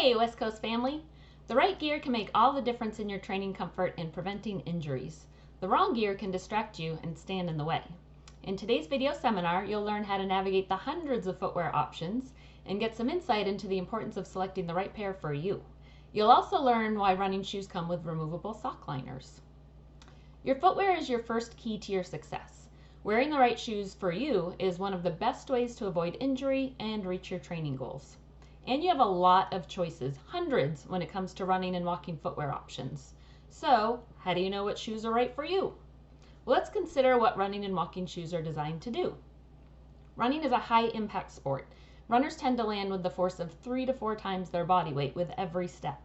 Hey, West Coast family! The right gear can make all the difference in your training comfort and preventing injuries. The wrong gear can distract you and stand in the way. In today's video seminar, you'll learn how to navigate the hundreds of footwear options and get some insight into the importance of selecting the right pair for you. You'll also learn why running shoes come with removable sock liners. Your footwear is your first key to your success. Wearing the right shoes for you is one of the best ways to avoid injury and reach your training goals. And you have a lot of choices, hundreds, when it comes to running and walking footwear options. So, how do you know what shoes are right for you? Well, let's consider what running and walking shoes are designed to do. Running is a high-impact sport. Runners tend to land with the force of 3 to 4 times their body weight with every step.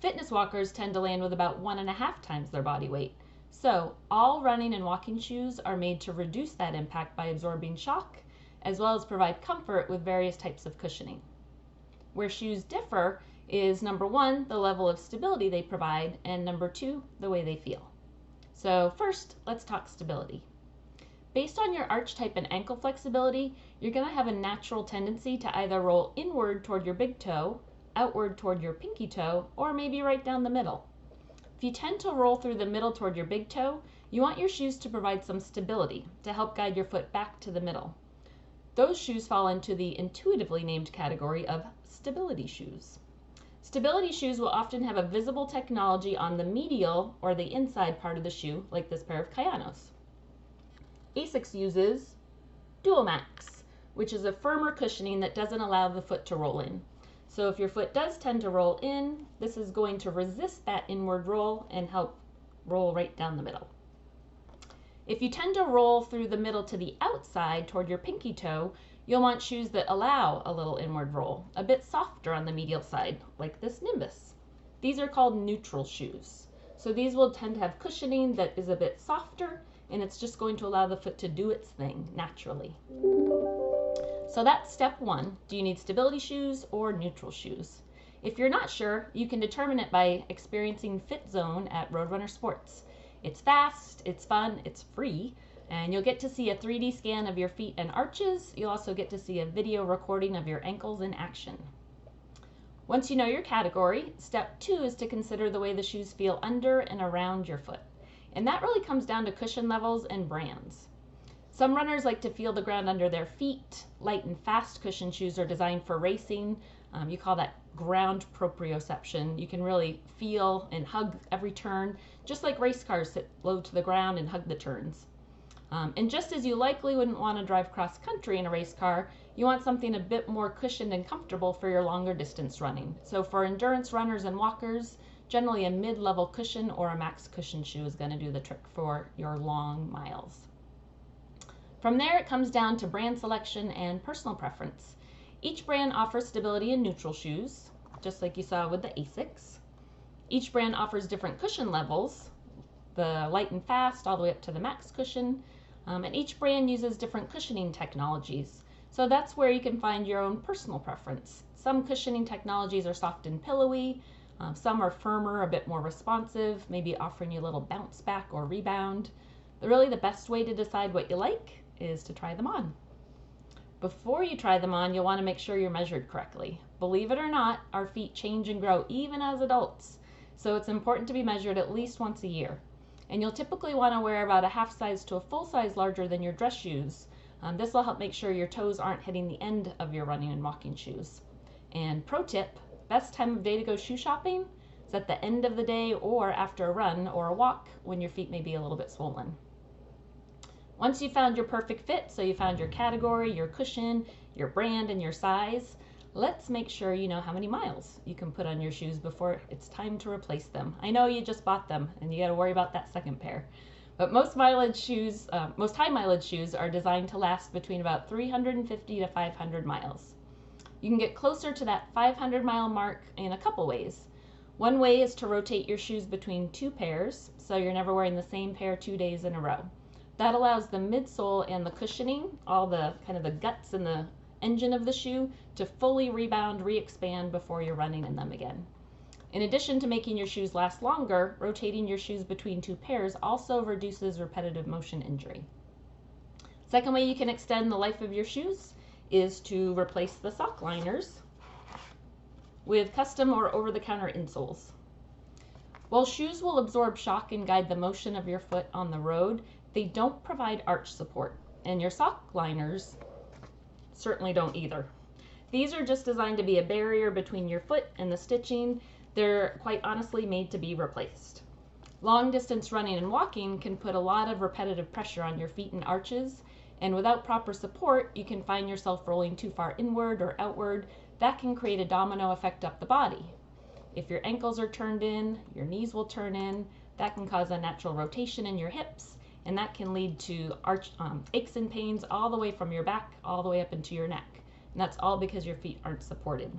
Fitness walkers tend to land with about 1.5 times their body weight. So, all running and walking shoes are made to reduce that impact by absorbing shock, as well as provide comfort with various types of cushioning. Where shoes differ is number 1, the level of stability they provide, and number 2, the way they feel. So first, let's talk stability. Based on your arch type and ankle flexibility, you're going to have a natural tendency to either roll inward toward your big toe, outward toward your pinky toe, or maybe right down the middle. If you tend to roll through the middle toward your big toe, you want your shoes to provide some stability to help guide your foot back to the middle. Those shoes fall into the intuitively named category of stability shoes. Stability shoes will often have a visible technology on the medial or the inside part of the shoe, like this pair of Kayanos. ASICS uses DualMax, which is a firmer cushioning that doesn't allow the foot to roll in. So if your foot does tend to roll in, this is going to resist that inward roll and help roll right down the middle. If you tend to roll through the middle to the outside toward your pinky toe, you'll want shoes that allow a little inward roll, a bit softer on the medial side, like this Nimbus. These are called neutral shoes. So these will tend to have cushioning that is a bit softer, and it's just going to allow the foot to do its thing naturally. So that's step 1. Do you need stability shoes or neutral shoes? If you're not sure, you can determine it by experiencing Fit Zone at Roadrunner Sports. It's fast, it's fun, it's free, and you'll get to see a 3D scan of your feet and arches. You'll also get to see a video recording of your ankles in action. Once you know your category, step 2 is to consider the way the shoes feel under and around your foot. And that really comes down to cushion levels and brands. Some runners like to feel the ground under their feet. Light and fast cushion shoes are designed for racing. You call that ground proprioception. You can really feel and hug every turn, just like race cars sit low to the ground and hug the turns. And just as you likely wouldn't want to drive cross country in a race car, you want something a bit more cushioned and comfortable for your longer distance running. So for endurance runners and walkers, generally a mid-level cushion or a max cushion shoe is going to do the trick for your long miles. From there, it comes down to brand selection and personal preference. Each brand offers stability in neutral shoes, just like you saw with the ASICS. Each brand offers different cushion levels, the light and fast all the way up to the max cushion, and each brand uses different cushioning technologies. So that's where you can find your own personal preference. Some cushioning technologies are soft and pillowy, some are firmer, a bit more responsive, maybe offering you a little bounce back or rebound. Really the best way to decide what you like is to try them on. Before you try them on, you'll want to make sure you're measured correctly. Believe it or not, our feet change and grow even as adults, so it's important to be measured at least once a year. And you'll typically want to wear about a half size to a full size larger than your dress shoes. This will help make sure your toes aren't hitting the end of your running and walking shoes. And pro tip, best time of day to go shoe shopping is at the end of the day or after a run or a walk when your feet may be a little bit swollen. Once you've found your perfect fit, so you found your category, your cushion, your brand, and your size, let's make sure you know how many miles you can put on your shoes before it's time to replace them. I know you just bought them and you got to worry about that second pair. But most high mileage shoes are designed to last between about 350 to 500 miles. You can get closer to that 500 mile mark in a couple ways. One way is to rotate your shoes between 2 pairs, so you're never wearing the same pair 2 days in a row. That allows the midsole and the cushioning, all the kind of the guts and the engine of the shoe, to fully rebound, re-expand before you're running in them again. In addition to making your shoes last longer, rotating your shoes between 2 pairs also reduces repetitive motion injury. Second way you can extend the life of your shoes is to replace the sock liners with custom or over-the-counter insoles. While shoes will absorb shock and guide the motion of your foot on the road, they don't provide arch support, and your sock liners certainly don't either. These are just designed to be a barrier between your foot and the stitching. They're quite honestly made to be replaced. Long distance running and walking can put a lot of repetitive pressure on your feet and arches, and without proper support, you can find yourself rolling too far inward or outward. That can create a domino effect up the body. If your ankles are turned in, your knees will turn in. That can cause unnatural rotation in your hips, and that can lead to aches and pains all the way from your back all the way up into your neck. And that's all because your feet aren't supported.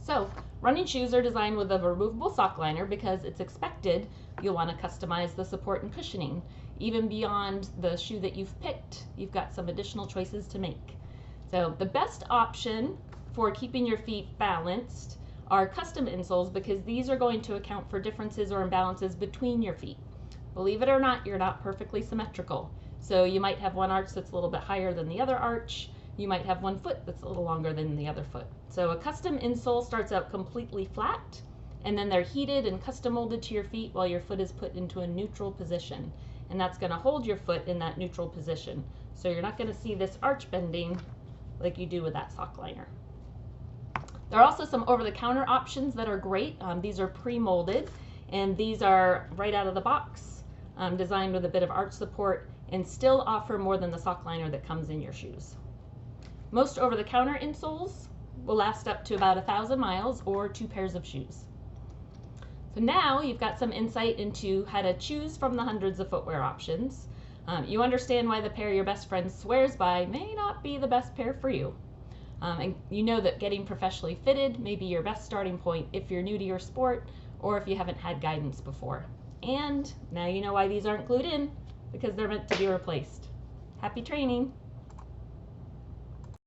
So, running shoes are designed with a removable sock liner because it's expected you'll want to customize the support and cushioning. Even beyond the shoe that you've picked, you've got some additional choices to make. So, the best option for keeping your feet balanced are custom insoles because these are going to account for differences or imbalances between your feet. Believe it or not, you're not perfectly symmetrical. So you might have one arch that's a little bit higher than the other arch. You might have one foot that's a little longer than the other foot. So a custom insole starts out completely flat, and then they're heated and custom molded to your feet while your foot is put into a neutral position. And that's going to hold your foot in that neutral position. So you're not going to see this arch bending like you do with that sock liner. There are also some over-the-counter options that are great. These are pre-molded, and these are right out of the box, designed with a bit of arch support, and still offer more than the sock liner that comes in your shoes. Most over-the-counter insoles will last up to about 1,000 miles or 2 pairs of shoes. So now you've got some insight into how to choose from the hundreds of footwear options. You understand why the pair your best friend swears by may not be the best pair for you. And you know that getting professionally fitted may be your best starting point if you're new to your sport or if you haven't had guidance before. And now you know why these aren't glued in, because they're meant to be replaced. Happy training!